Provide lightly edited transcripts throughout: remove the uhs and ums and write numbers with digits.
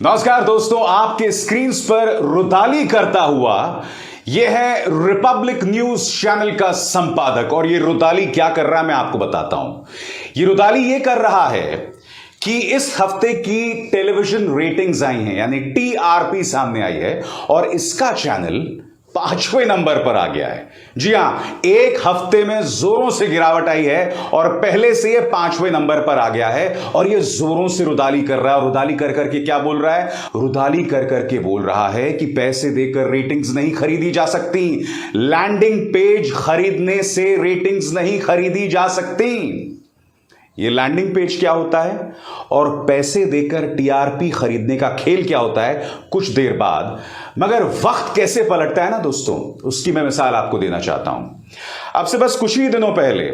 नमस्कार दोस्तों, आपके स्क्रीन पर रुदाली करता हुआ यह है रिपब्लिक न्यूज चैनल का संपादक। और यह रुदाली क्या कर रहा है मैं आपको बताता हूं। यह रुदाली यह कर रहा है कि इस हफ्ते की टेलीविजन रेटिंग्स आई हैं, यानी टीआरपी सामने आई है और इसका चैनल 5वें नंबर पर आ गया है। जी हां, एक हफ्ते में जोरों से गिरावट आई है और पहले से यह 5वें नंबर पर आ गया है और यह जोरों से रुदाली कर रहा है। रुदाली कर करके क्या बोल रहा है? रुदाली कर करके बोल रहा है कि पैसे देकर रेटिंग्स नहीं खरीदी जा सकती, लैंडिंग पेज खरीदने से रेटिंग्स नहीं खरीदी जा सकती। ये लैंडिंग पेज क्या होता है और पैसे देकर टीआरपी खरीदने का खेल क्या होता है कुछ देर बाद, मगर वक्त कैसे पलटता है ना दोस्तों, उसकी मैं मिसाल आपको देना चाहता हूं। अब से बस कुछ ही दिनों पहले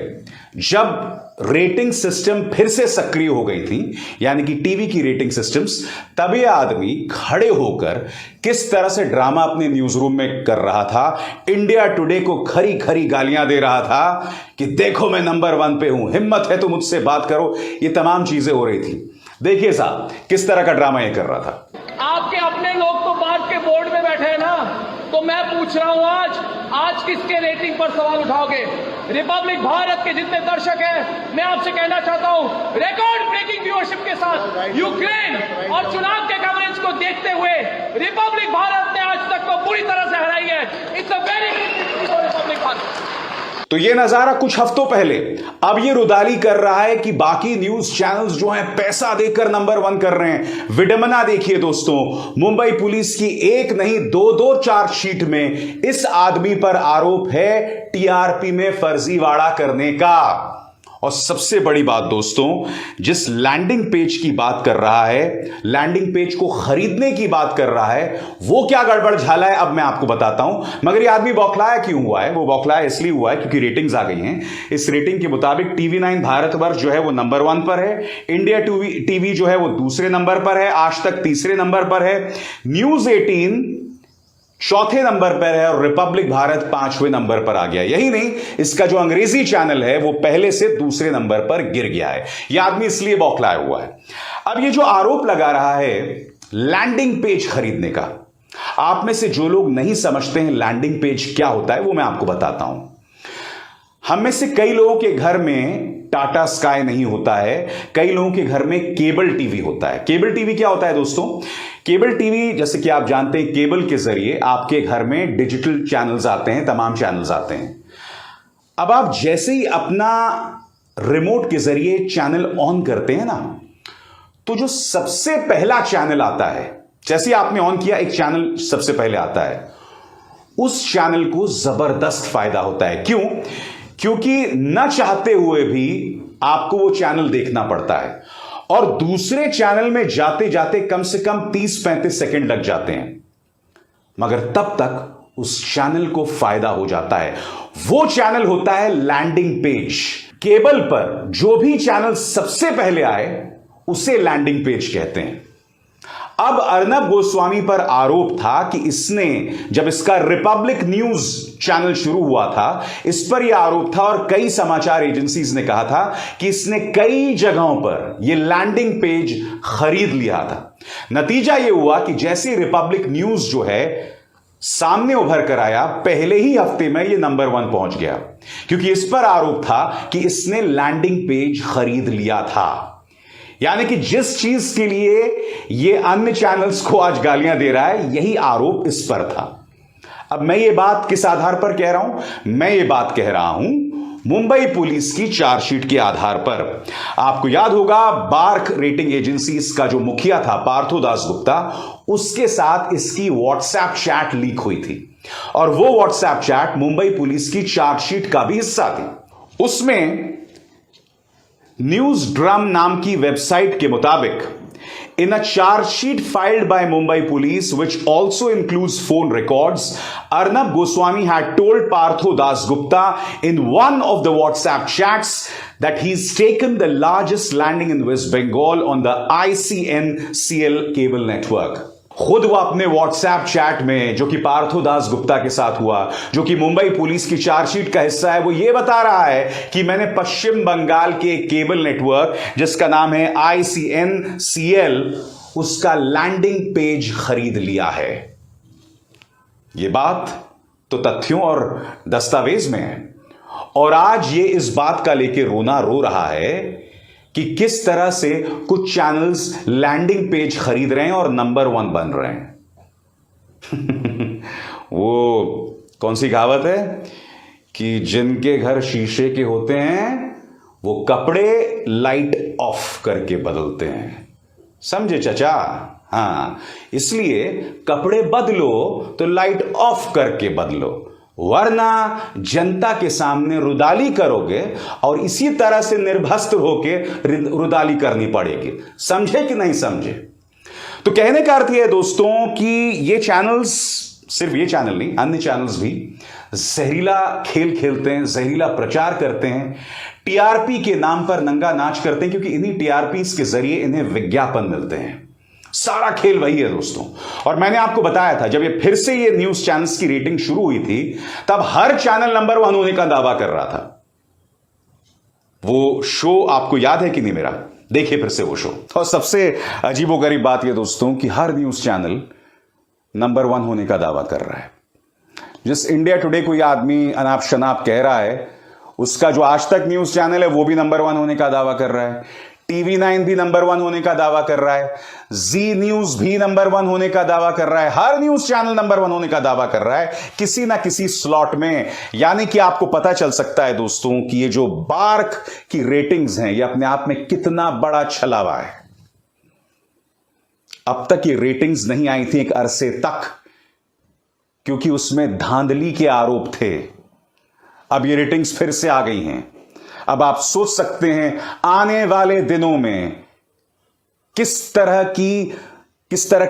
जब रेटिंग सिस्टम फिर से सक्रिय हो गई थी, यानी कि टीवी की रेटिंग सिस्टम्स, तब ये आदमी खड़े होकर किस तरह से ड्रामा अपने न्यूज रूम में कर रहा था, इंडिया टुडे को खरी खरी गालियां दे रहा था कि देखो मैं नंबर 1 पे हूं, हिम्मत है तो मुझसे बात करो। ये तमाम चीजें हो रही थी। देखिए साहब किस तरह का ड्रामा ये कर रहा था। आपके अपने लोग तो बात के बोर्ड में बैठे हैं ना, तो मैं पूछ रहा हूं आज किसके रेटिंग पर सवाल उठाओगे? रिपब्लिक भारत के जितने दर्शक हैं, मैं आपसे कहना चाहता हूं, रिकॉर्ड ब्रेकिंग व्यूअरशिप के साथ यूक्रेन और चुनाव के कवरेज को देखते हुए रिपब्लिक भारत ने आज तक को बुरी तरह से हराई है। It's a very Republic Bharat. तो ये नजारा कुछ हफ्तों पहले, अब ये रुदाली कर रहा है कि बाकी न्यूज चैनल्स जो हैं पैसा देकर नंबर 1 कर रहे हैं। विडंबना देखिए दोस्तों, मुंबई पुलिस की एक नहीं दो चार्जशीट में इस आदमी पर आरोप है टीआरपी में फर्जीवाड़ा करने का। और सबसे बड़ी बात दोस्तों, जिस लैंडिंग पेज की बात कर रहा है, लैंडिंग पेज को खरीदने की बात कर रहा है, वो क्या गड़बड़ झाला है अब मैं आपको बताता हूं। मगर ये आदमी बौखलाया क्यों हुआ है? वो बौखलाया इसलिए हुआ है क्योंकि रेटिंग्स आ गई हैं। इस रेटिंग के मुताबिक टीवी 9 भारतवर्ष जो है वो नंबर 1 पर है, इंडिया टीवी जो है वो दूसरे नंबर पर है, आज तक तीसरे नंबर पर है, न्यूज 18 चौथे नंबर पर है और रिपब्लिक भारत 5वें नंबर पर आ गया। यही नहीं, इसका जो अंग्रेजी चैनल है वो पहले से दूसरे नंबर पर गिर गया है। यह आदमी इसलिए बौखलाया हुआ है। अब ये जो आरोप लगा रहा है लैंडिंग पेज खरीदने का, आप में से जो लोग नहीं समझते हैं लैंडिंग पेज क्या होता है वो मैं आपको बताता हूं। हम में से कई लोगों के घर में टाटा स्काई नहीं होता है, कई लोगों के घर में केबल टीवी होता है। केबल टीवी क्या होता है दोस्तों? केबल टीवी, जैसे कि आप जानते हैं, केबल के जरिए आपके घर में डिजिटल चैनल्स आते हैं, तमाम चैनल्स आते हैं। अब आप जैसे ही अपना रिमोट के जरिए चैनल ऑन करते हैं ना, तो जो सबसे पहला चैनल आता है, जैसे आपने ऑन किया एक चैनल सबसे पहले आता है, उस चैनल को जबरदस्त फायदा होता है। क्यों? क्योंकि न चाहते हुए भी आपको वो चैनल देखना पड़ता है और दूसरे चैनल में जाते जाते कम से कम 30-35 सेकंड लग जाते हैं, मगर तब तक उस चैनल को फायदा हो जाता है। वो चैनल होता है लैंडिंग पेज। केबल पर जो भी चैनल सबसे पहले आए उसे लैंडिंग पेज कहते हैं। अब अर्नब गोस्वामी पर आरोप था कि इसने, जब इसका रिपब्लिक न्यूज चैनल शुरू हुआ था, इस पर यह आरोप था और कई समाचार एजेंसीज ने कहा था कि इसने कई जगहों पर यह लैंडिंग पेज खरीद लिया था। नतीजा यह हुआ कि जैसे रिपब्लिक न्यूज जो है सामने उभर कर आया, पहले ही हफ्ते में यह नंबर 1 पहुंच गया, क्योंकि इस पर आरोप था कि इसने लैंडिंग पेज खरीद लिया था। यानी कि जिस चीज के लिए यह अन्य चैनल्स को आज गालियां दे रहा है, यही आरोप इस पर था। अब मैं ये बात किस आधार पर कह रहा हूं? मैं ये बात कह रहा हूं मुंबई पुलिस की चार्जशीट के आधार पर। आपको याद होगा, बार्क रेटिंग एजेंसीज का जो मुखिया था पार्थो दास गुप्ता, उसके साथ इसकी व्हाट्सएप चैट लीक हुई थी और वो व्हाट्सएप चैट मुंबई पुलिस की चार्जशीट का भी हिस्सा थी। उसमें न्यूज ड्रम नाम की वेबसाइट के मुताबिक, in a charge sheet filed by Mumbai police, which also includes phone records, Arnab Goswami had told Partho Das Gupta in one of the WhatsApp chats that he's taken the largest landing in West Bengal on the ICNCL cable network. खुद वो अपने WhatsApp chat में, जो कि पार्थो दास गुप्ता के साथ हुआ, जो कि मुंबई पुलिस की चार्जशीट का हिस्सा है, वो ये बता रहा है कि मैंने पश्चिम बंगाल के केबल नेटवर्क जिसका नाम है ICNCL, उसका लैंडिंग पेज खरीद लिया है। यह बात तो तथ्यों और दस्तावेज में है, और आज ये इस बात का लेके रोना रो रहा है कि किस तरह से कुछ चैनल्स लैंडिंग पेज खरीद रहे हैं और नंबर 1 बन रहे हैं। वो कौन सी कहावत है कि जिनके घर शीशे के होते हैं वो कपड़े लाइट ऑफ करके बदलते हैं। समझे चाचा? हाँ, इसलिए कपड़े बदलो तो लाइट ऑफ करके बदलो, वरना जनता के सामने रुदाली करोगे और इसी तरह से निर्भस्त्र होके रुदाली करनी पड़ेगी। समझे कि नहीं समझे? तो कहने का अर्थ यह है दोस्तों कि ये चैनल्स, सिर्फ ये चैनल नहीं, अन्य चैनल्स भी जहरीला खेल खेलते हैं, जहरीला प्रचार करते हैं, टीआरपी के नाम पर नंगा नाच करते हैं, क्योंकि इन्हीं टीआरपी के जरिए इन्हें विज्ञापन मिलते हैं। सारा खेल वही है दोस्तों। और मैंने आपको बताया था, जब ये फिर से ये न्यूज चैनल्स की रेटिंग शुरू हुई थी, तब हर चैनल नंबर 1 होने का दावा कर रहा था। वो शो आपको याद है कि नहीं मेरा? देखिए फिर से वो शो। और सबसे अजीबोगरीब बात यह दोस्तों कि हर न्यूज चैनल नंबर 1 होने का दावा कर रहा है। जिस इंडिया टुडे कोई आदमी अनाप शनाप कह रहा है, उसका जो आज तक न्यूज चैनल है वो भी नंबर 1 होने का दावा कर रहा है, टीवी 9 भी नंबर 1 होने का दावा कर रहा है, जी न्यूज भी नंबर 1 होने का दावा कर रहा है, हर न्यूज चैनल नंबर 1 होने का दावा कर रहा है किसी ना किसी स्लॉट में। यानी कि आपको पता चल सकता है दोस्तों कि ये जो बार्क की रेटिंग्स हैं, ये अपने आप में कितना बड़ा छलावा है। अब तक ये रेटिंग्स नहीं आई थी एक अरसे तक, क्योंकि उसमें धांधली के आरोप थे। अब ये रेटिंग्स फिर से आ गई हैं। अब आप सोच सकते हैं आने वाले दिनों में किस तरह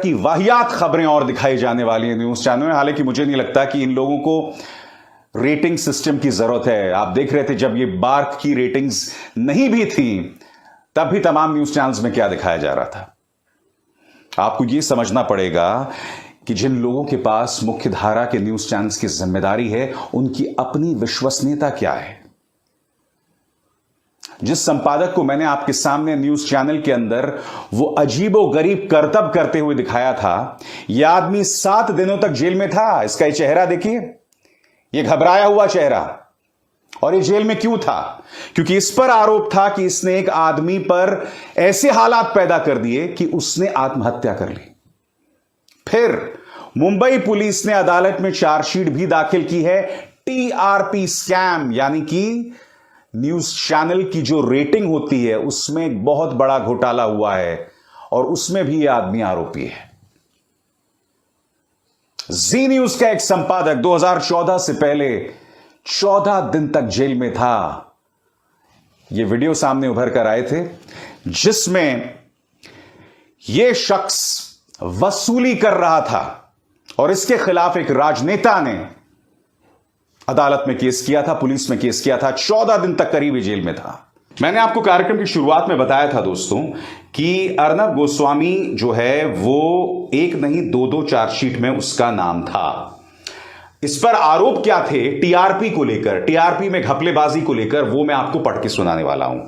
की वाहियात खबरें और दिखाई जाने वाली हैं न्यूज चैनल में। हालांकि मुझे नहीं लगता कि इन लोगों को रेटिंग सिस्टम की जरूरत है। आप देख रहे थे जब ये बार्क की रेटिंग्स नहीं भी थी, तब भी तमाम न्यूज चैनल्स में क्या दिखाया जा रहा था। आपको यह समझना पड़ेगा कि जिन लोगों के पास मुख्य धारा के न्यूज चैनल्स की जिम्मेदारी है, उनकी अपनी विश्वसनीयता क्या है। जिस संपादक को मैंने आपके सामने न्यूज चैनल के अंदर वो अजीबोगरीब करतब करते हुए दिखाया था, यह आदमी 7 दिनों तक जेल में था। इसका ये चेहरा देखिए, ये घबराया हुआ चेहरा। और ये जेल में क्यों था? क्योंकि इस पर आरोप था कि इसने एक आदमी पर ऐसे हालात पैदा कर दिए कि उसने आत्महत्या कर ली। फिर मुंबई पुलिस ने अदालत में चार्जशीट भी दाखिल की है। टीआरपी स्कैम, यानी कि न्यूज चैनल की जो रेटिंग होती है उसमें एक बहुत बड़ा घोटाला हुआ है, और उसमें भी यह आदमी आरोपी है। जी न्यूज का एक संपादक 2014 से पहले 14 दिन तक जेल में था। यह वीडियो सामने उभर कर आए थे जिसमें यह शख्स वसूली कर रहा था, और इसके खिलाफ एक राजनेता ने अदालत में केस किया था, पुलिस में केस किया था। 14 दिन तक करीब जेल में था। मैंने आपको कार्यक्रम की शुरुआत में बताया था दोस्तों कि अर्नब गोस्वामी जो है वो एक नहीं 2 चार्जशीट में उसका नाम था। इस पर आरोप क्या थे टीआरपी को लेकर, टीआरपी में घपलेबाजी को लेकर, वो मैं आपको पढ़ के सुनाने वाला हूं।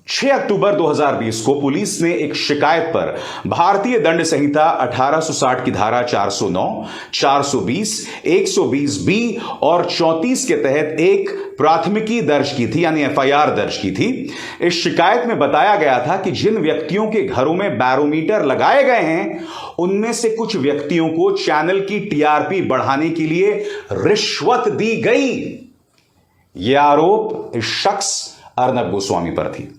6 अक्टूबर 2020 को पुलिस ने एक शिकायत पर भारतीय दंड संहिता 1860 की धारा 409, 420, 120 बी और 34 के तहत एक प्राथमिकी दर्ज की थी, यानी एफआईआर दर्ज की थी। इस शिकायत में बताया गया था कि जिन व्यक्तियों के घरों में बैरोमीटर लगाए गए हैं, उनमें से कुछ व्यक्तियों को चैनल की टीआरपी बढ़ाने के लिए रिश्वत दी गई। यह आरोप इस शख्स अर्नब गोस्वामी पर थी।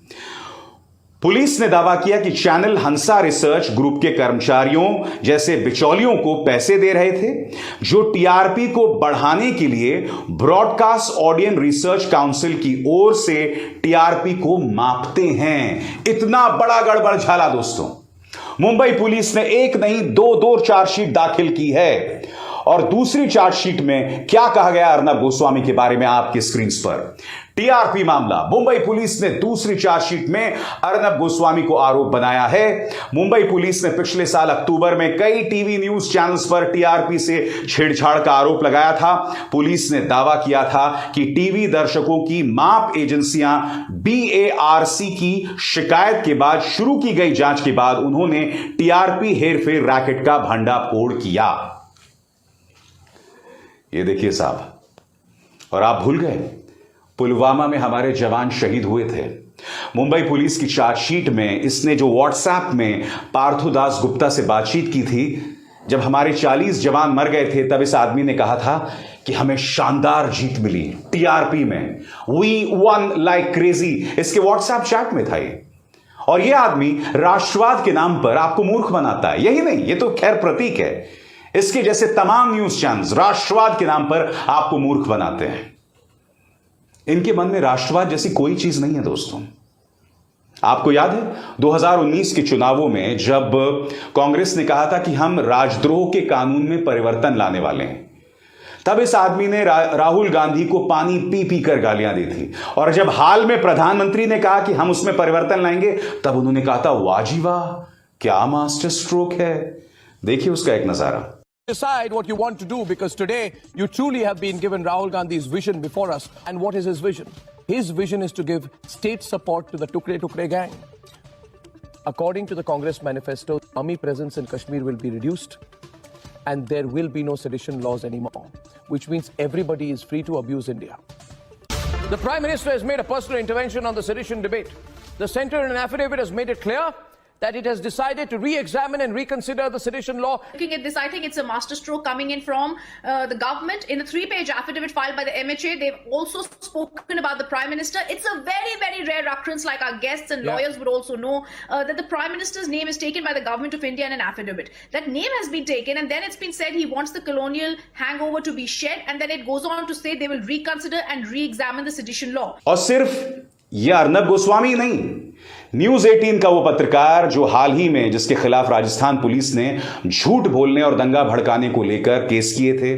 पुलिस ने दावा किया कि चैनल हंसा रिसर्च ग्रुप के कर्मचारियों जैसे बिचौलियों को पैसे दे रहे थे, जो टीआरपी को बढ़ाने के लिए ब्रॉडकास्ट ऑडियंस रिसर्च काउंसिल की ओर से टीआरपी को मापते हैं। इतना बड़ा गड़बड़ झाला दोस्तों। मुंबई पुलिस ने एक नहीं 2 चार्जशीट दाखिल की है, और दूसरी चार्जशीट में क्या कहा गया अर्नब गोस्वामी के बारे में आपकी स्क्रीन पर। टीआरपी मामला। मुंबई पुलिस ने दूसरी चार्जशीट में अर्नब गोस्वामी को आरोप बनाया है। मुंबई पुलिस ने पिछले साल अक्टूबर में कई टीवी न्यूज चैनल्स पर टीआरपी से छेड़छाड़ का आरोप लगाया था। पुलिस ने दावा किया था कि टीवी दर्शकों की माप एजेंसियां BARC की शिकायत के बाद शुरू की गई जांच के बाद उन्होंने टीआरपी हेरफेर रैकेट का भंडाफोड़ किया। ये देखिए साहब, और आप भूल गए पुलवामा में हमारे जवान शहीद हुए थे। मुंबई पुलिस की चार्जशीट में इसने जो व्हाट्सएप में पार्थोदास गुप्ता से बातचीत की थी, जब हमारे 40 जवान मर गए थे, तब इस आदमी ने कहा था कि हमें शानदार जीत मिली टीआरपी में, वी वन लाइक क्रेजी। इसके व्हाट्सएप चैट में था ये। और ये आदमी राष्ट्रवाद के नाम पर आपको मूर्ख बनाता है। यही नहीं, ये तो खैर प्रतीक है। इसके जैसे तमाम न्यूज चैनल्स राष्ट्रवाद के नाम पर आपको मूर्ख बनाते हैं। इनके मन में राष्ट्रवाद जैसी कोई चीज नहीं है दोस्तों। आपको याद है 2019 के चुनावों में जब कांग्रेस ने कहा था कि हम राजद्रोह के कानून में परिवर्तन लाने वाले हैं, तब इस आदमी ने राहुल गांधी को पानी पी पी कर गालियां दी थी। और जब हाल में प्रधानमंत्री ने कहा कि हम उसमें परिवर्तन लाएंगे, तब उन्होंने कहा था वाह जी वाह, क्या मास्टर स्ट्रोक है। देखिए उसका एक नजारा। Decide what you want to do, because today you truly have been given Rahul Gandhi's vision before us. And what is his vision? His vision is to give state support to the Tukre Tukre gang. According to the Congress manifesto, army presence in Kashmir will be reduced and there will be no sedition laws anymore, which means everybody is free to abuse India. The Prime Minister has made a personal intervention on the sedition debate. The centre in an affidavit has made it clear that it has decided to re-examine and reconsider the sedition law. Looking at this, I think it's a masterstroke coming in from the government. In a 3-page affidavit filed by the MHA, they've also spoken about the Prime Minister. It's a very, very rare occurrence, like our guests and lawyers would also know, that the Prime Minister's name is taken by the government of India in an affidavit. That name has been taken, and then it's been said he wants the colonial hangover to be shed, and then it goes on to say they will reconsider and re-examine the sedition law. और सिर्फ ये अर्नब गोस्वामी नहीं, news 18 का वो पत्रकार जो हाल ही में जिसके खिलाफ राजस्थान पुलिस ने झूठ बोलने और दंगा भड़काने को लेकर केस किए थे,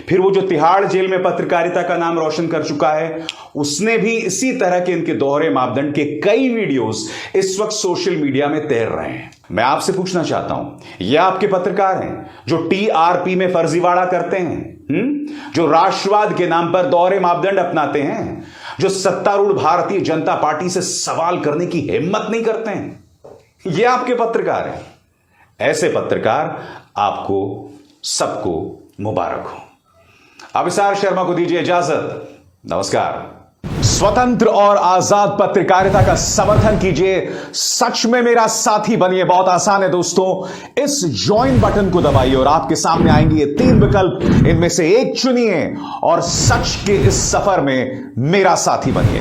फिर वो जो तिहाड़ जेल में पत्रकारिता का नाम रोशन कर चुका है, उसने भी इसी तरह के इनके दोहरे मापदंड के कई वीडियोस इस वक्त सोशल मीडिया में तैर रहे हैं। मैं आपसे पूछना चाहता हूं, ये आपके पत्रकार हैं जो टीआरपी में फर्जीवाड़ा करते हैं, जो राष्ट्रवाद के नाम पर दोहरे मापदंड अपनाते हैं, जो सत्तारूढ़ भारतीय जनता पार्टी से सवाल करने की हिम्मत नहीं करते हैं। ये आपके पत्रकार हैं। ऐसे पत्रकार आपको सबको मुबारक हो। अभिसार शर्मा को दीजिए इजाजत। नमस्कार। स्वतंत्र और आजाद पत्रकारिता का समर्थन कीजिए, सच में मेरा साथी बनिए। बहुत आसान है दोस्तों, इस ज्वाइन बटन को दबाइए और आपके सामने आएंगे ये 3 विकल्प, इनमें से एक चुनिए और सच के इस सफर में मेरा साथी बनिए।